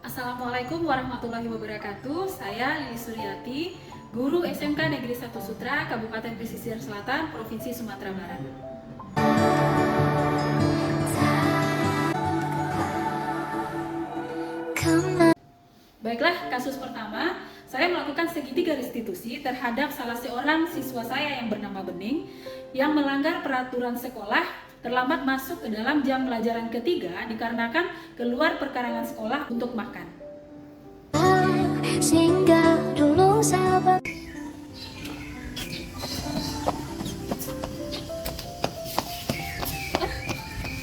Assalamualaikum warahmatullahi wabarakatuh. Saya Lili Suryati, guru SMK Negeri 1 Sutra, Kabupaten Pesisir Selatan, Provinsi Sumatera Barat. Baiklah, kasus pertama, saya melakukan segitiga restitusi terhadap salah seorang siswa saya yang bernama Bening yang melanggar peraturan sekolah, terlambat masuk ke dalam jam pelajaran ketiga dikarenakan keluar perkarangan sekolah untuk makan. Sehingga dulu sahabat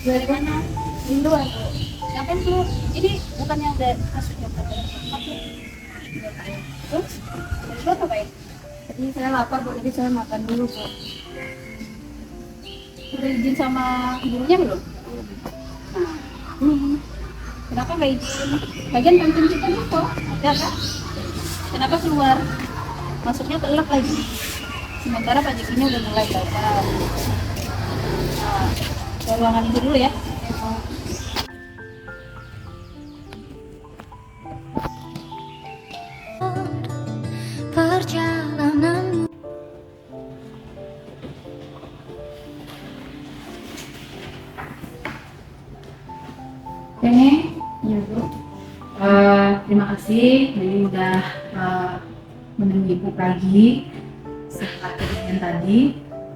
dari mana? Hinduan. Ngapain tuh? Ini bukan yang ada kasusnya pada terus? Dari luar ngapain? Tadi saya lapar kok, jadi saya makan dulu kok. Udah izin sama gurunya belum? Nah, kenapa nggak izin? Bagian kantin kita kok, ada kan? Kenapa keluar? Masuknya telat lagi. Sementara pajak ini udah mulai belajar. Nah, ke ruangan itu dulu ya. perjalanan. Oke, ya Bu. Terima kasih, Ini udah menemui Ibu pagi setelah kejadian tadi.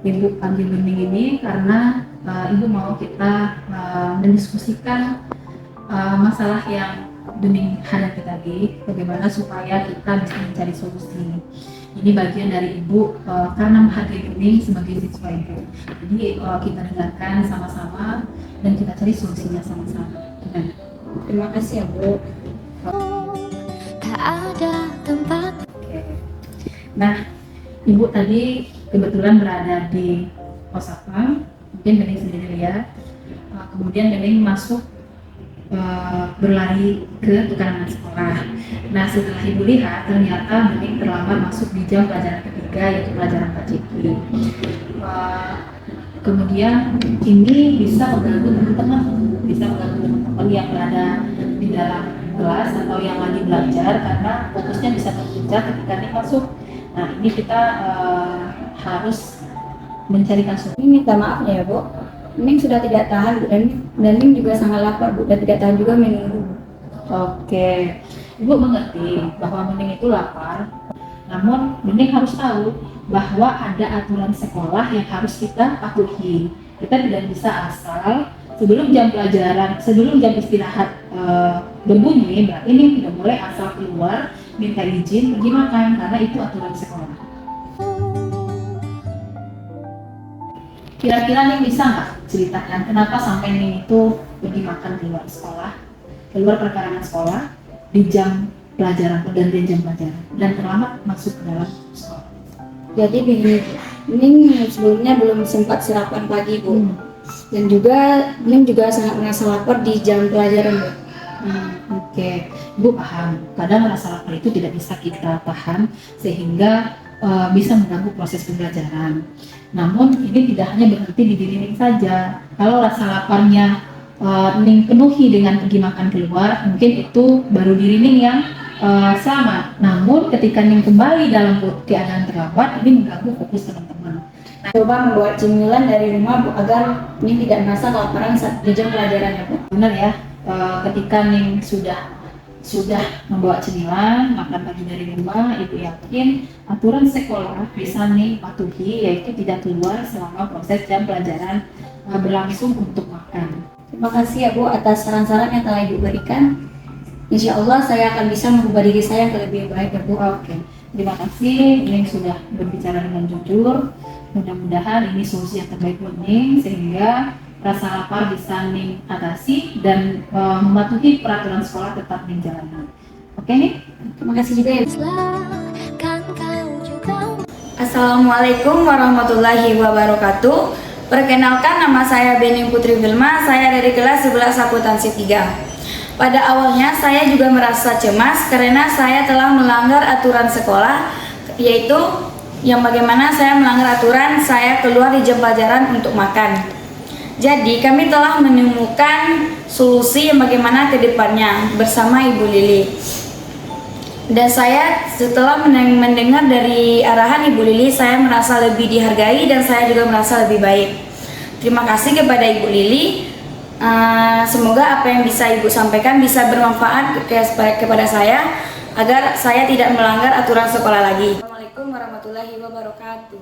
Ibu panggil Bening ini karena Ibu mau kita mendiskusikan masalah yang Bening hadapi tadi, bagaimana supaya kita bisa mencari solusi. Ini bagian dari Ibu karena menghargai Bening sebagai siswa Ibu. Jadi kita dengarkan sama-sama dan kita cari solusinya sama-sama. Gimana? Terima kasih ya Bu. Tak ada tempat. Oke. Nah, Ibu tadi kebetulan berada di pos satpam, mungkin Bening sendiri lihat. Kemudian Bening masuk berlari ke tukaran sekolah. Nah, setelah Ibu lihat, ternyata Bening terlambat masuk di jam pelajaran ketiga, yaitu pelajaran Pak Ciki. Kemudian ini bisa mengganggu teman-teman, teman-teman yang berada di dalam kelas atau yang lagi belajar karena fokusnya bisa terpecah ketika ini masuk. Nah, ini kita harus mencarikan solusi. Ini minta maaf ya Bu. Ning sudah tidak tahan Bu, dan Ning juga sangat lapar Bu, dan tidak tahan juga menunggu. Oke, Ibu mengerti bahwa Bening itu lapar, namun Bening harus tahu bahwa ada aturan sekolah yang harus kita patuhi. Kita tidak bisa asal sebelum jam pelajaran, sebelum jam istirahat berbunyi, berarti ini tidak boleh asal keluar minta izin pergi makan, karena itu aturan sekolah. Kira-kira Ning bisa nggak ceritakan kenapa sampai Ning itu pergi makan di luar sekolah, keluar perkarangan sekolah di jam pelajaran, pergantian jam pelajaran, dan terlambat masuk ke dalam sekolah? Jadi begini, Ning sebelumnya belum sempat sarapan pagi Bu, dan juga Ning juga sangat merasa lapar di jam pelajaran Bu. Oke, Ibu paham. Kadang rasa lapar itu tidak bisa kita tahan sehingga bisa mengganggu proses pembelajaran. Namun ini tidak hanya berhenti di diri Ning saja. Kalau rasa laparnya Ning penuhi dengan pergi makan keluar, mungkin itu baru diri Ning yang selamat. Namun ketika Ning kembali dalam keadaan terlambat, ini mengganggu fokus teman-teman. Coba membuat cemilan dari rumah Bu, agar Ning tidak merasa kelaparan saat di jam pelajaran ya Bu. Benar ya, ketika Ning sudah membawa cemilan, makan pagi dari rumah, Ibu yakin aturan sekolah bisa Ning patuhi, yaitu tidak keluar selama proses jam pelajaran berlangsung untuk makan. Terima kasih ya Bu atas saran-saran yang telah Ibu berikan. Insya Allah saya akan bisa mengubah diri saya ke lebih baik ya Bu. Oke, terima kasih. Ning sudah berbicara dengan jujur. Mudah-mudahan ini solusi yang terbaik buat Ning, sehingga rasa lapar bisa Ning atasi dan mematuhi peraturan sekolah tetap Ning jalankan. Oke Ning? Terima kasih juga ya. Kan kau juga. Assalamualaikum warahmatullahi wabarakatuh. Perkenalkan, nama saya Bening Putri Vilma, saya dari kelas 11 akuntansi 3. Pada awalnya saya juga merasa cemas karena saya telah melanggar aturan sekolah, yaitu yang bagaimana saya melanggar aturan, saya keluar di jam pelajaran untuk makan. Jadi kami telah menemukan solusi yang bagaimana ke depannya bersama Ibu Lili. Dan saya setelah mendengar dari arahan Ibu Lili, saya merasa lebih dihargai dan saya juga merasa lebih baik. Terima kasih kepada Ibu Lili. Semoga apa yang bisa Ibu sampaikan bisa bermanfaat kepada saya agar saya tidak melanggar aturan sekolah lagi. Assalamualaikum warahmatullahi wabarakatuh.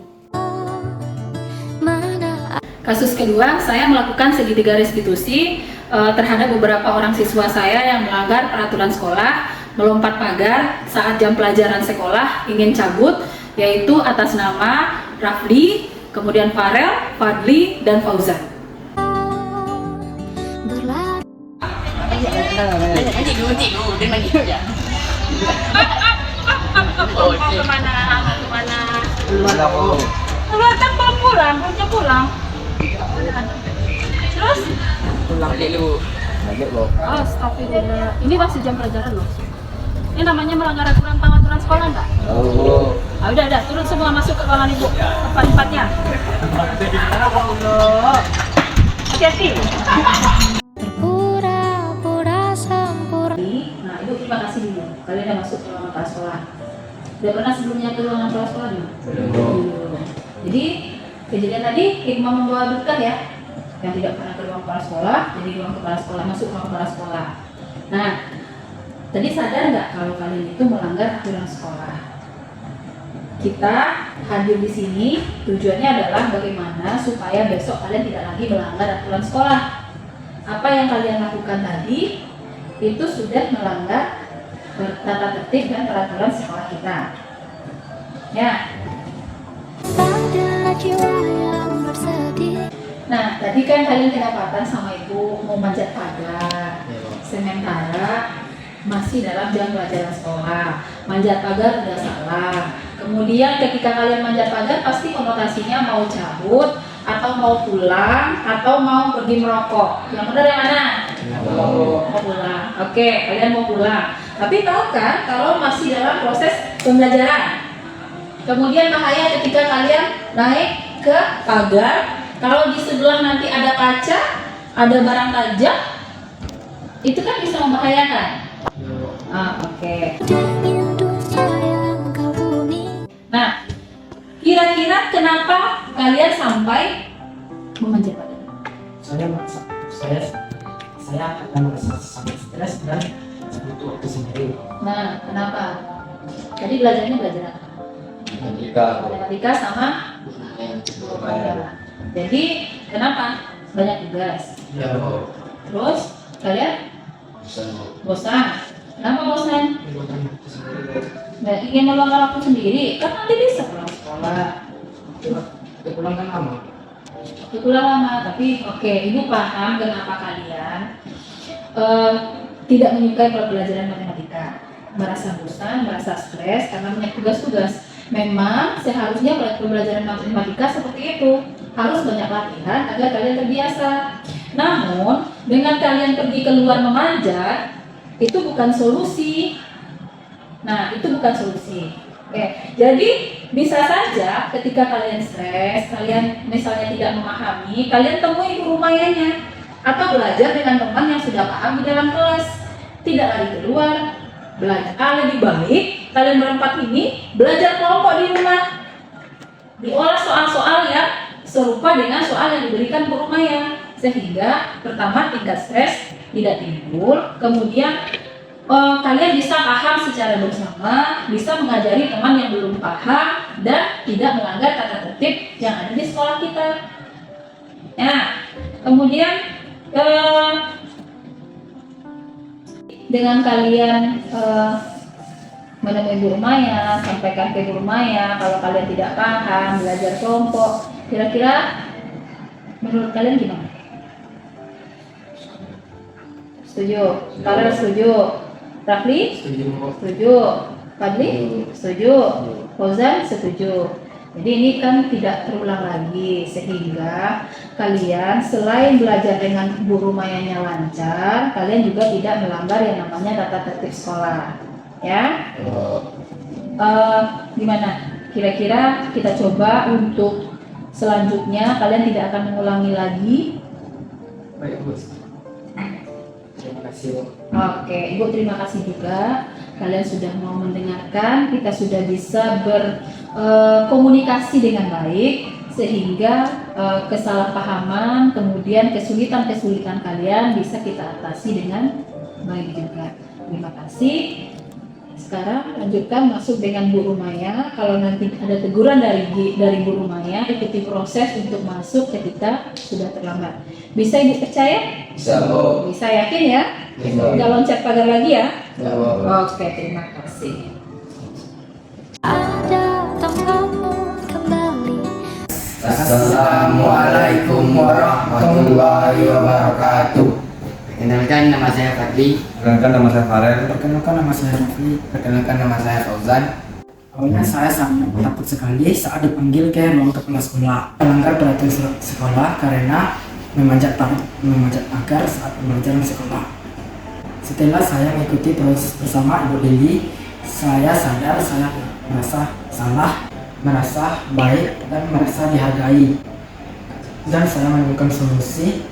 Kasus kedua, saya melakukan segitiga restitusi terhadap beberapa orang siswa saya yang melanggar peraturan sekolah, melompat pagar saat jam pelajaran sekolah, ingin cabut, yaitu atas nama Rafli, kemudian Farel, Fadli, dan Fauzan. Keluar kan belum pulang, belum pulang. Terus? Pulang dulu. Oh, astagfirullah. Ini masih jam pelajaran loh. Ini namanya melanggar aturan sekolah enggak? Oh. Udah, turun semua masuk ke ruangan ibu. Tempat-tempatnya. Hati-hati. Berpura-pura sempurna. Nah, Ibu terima kasih dulu. Kalian udah masuk ke ruangan kepala sekolah. Udah pernah sebelumnya ke ruangan kepala sekolah belum? Belum. Jadi, kejadian tadi hikmah membawa berkah ya. Yang tidak pernah ke ruang kepala sekolah, jadi ruang kepala sekolah, masuk ruang kepala sekolah. Nah, tadi sadar nggak kalau kalian itu melanggar aturan sekolah? Kita hadir di sini tujuannya adalah bagaimana supaya besok kalian tidak lagi melanggar aturan sekolah. Apa yang kalian lakukan tadi itu sudah melanggar tata tertib dan peraturan sekolah kita. Ya. Pada jiwa yang bersedih. Nah, tadi kan kalian kedapatan sama ibu mau manjat pagar. Sementara masih dalam jam pelajaran sekolah. Manjat pagar udah salah. Kemudian ketika kalian manjat pagar pasti konotasinya mau cabut atau mau pulang atau mau pergi merokok. Yang benar yang mana? Mau pulang. Oke, kalian mau pulang. Tapi tahu kan kalau masih dalam proses pembelajaran. Kemudian bahaya ketika kalian naik ke pagar. Kalau di sebelah nanti ada kaca, ada barang tajam, itu kan bisa membahayakan. Oke. Ingin dunia yang kau huni. Nah, kira-kira kenapa kalian sampai memanjat pagar? Saya akan merasa sangat stres dan butuh waktu sendiri. Nah, kenapa? Tadi belajarnya belajar apa? Matematika sama Lumayan. Jadi, kenapa? Banyak tugas. Ya, Terus, kalian bosan. Kenapa bosan? Nggak ingin meluangkan waktu sendiri, kan nanti bisa pulang sekolah. pulang kan lama. Waktu pulang lama, tapi oke, ibu paham kenapa kalian tidak menyukai pelajaran matematika, merasa bosan, merasa stres karena banyak tugas-tugas. Memang seharusnya pembelajaran matematika seperti itu, harus banyak latihan agar kalian terbiasa. Namun dengan kalian pergi keluar memanjat, itu bukan solusi. Nah, itu bukan solusi. Oke, jadi bisa saja ketika kalian stres, kalian misalnya tidak memahami, kalian temui guru mayanya atau belajar dengan teman yang sudah paham di dalam kelas. Tidak lari keluar, belajar. Lebih baik kalian berempat ini belajar kelompok di rumah. Diolah soal-soal yang serupa dengan soal yang diberikan guru maya, sehingga pertama tingkat stres tidak timbul, kemudian kalian bisa paham secara bersama, bisa mengajari teman yang belum paham dan tidak melanggar tata tertib yang ada di sekolah kita. Nah, kemudian dengan kalian menemui guru maya, sampaikan ke guru maya kalau kalian tidak paham, belajar kelompok. Kira-kira menurut kalian gimana? Setuju? Kalian setuju? Rafli? Setuju. Fadli? Setuju. Fauzan? Setuju. Jadi ini kan tidak terulang lagi, sehingga kalian selain belajar dengan guru mayanya lancar, kalian juga tidak melanggar yang namanya tata tertib sekolah. Ya? Gimana? kira-kira kita coba untuk selanjutnya kalian tidak akan mengulangi lagi. Baik, Bu. Terima kasih, Bu. Oke, Ibu terima kasih juga kalian sudah mau mendengarkan, kita sudah bisa berkomunikasi dengan baik sehingga kesalahpahaman kemudian kesulitan-kesulitan kalian bisa kita atasi dengan baik juga. Terima kasih. Sekarang lanjutkan masuk dengan Bu Rumaya. Kalau nanti ada teguran dari Bu Rumaya, ikuti proses untuk masuk ketika sudah terlambat. Bisa Ibu percaya? Bisa, Bu. Bisa yakin ya? Bisa. Nggak loncat pagar lagi ya? Ya, Bu. Oke, terima kasih. Ada kamu kembali. Assalamualaikum warahmatullahi wabarakatuh. Perkenalkan nama saya Fadli. Perkenalkan nama saya Farel. Perkenalkan nama saya Rafli. Perkenalkan nama saya Fauzan. Awalnya saya sangat takut sekali saat dipanggil ke ruang kepala sekolah. Melanggar peraturan sekolah karena memanjat pagar saat pembelajaran sekolah. Setelah saya mengikuti proses bersama Ibu Lili, saya sadar saya merasa salah, merasa baik, dan merasa dihargai. Dan saya menemukan solusi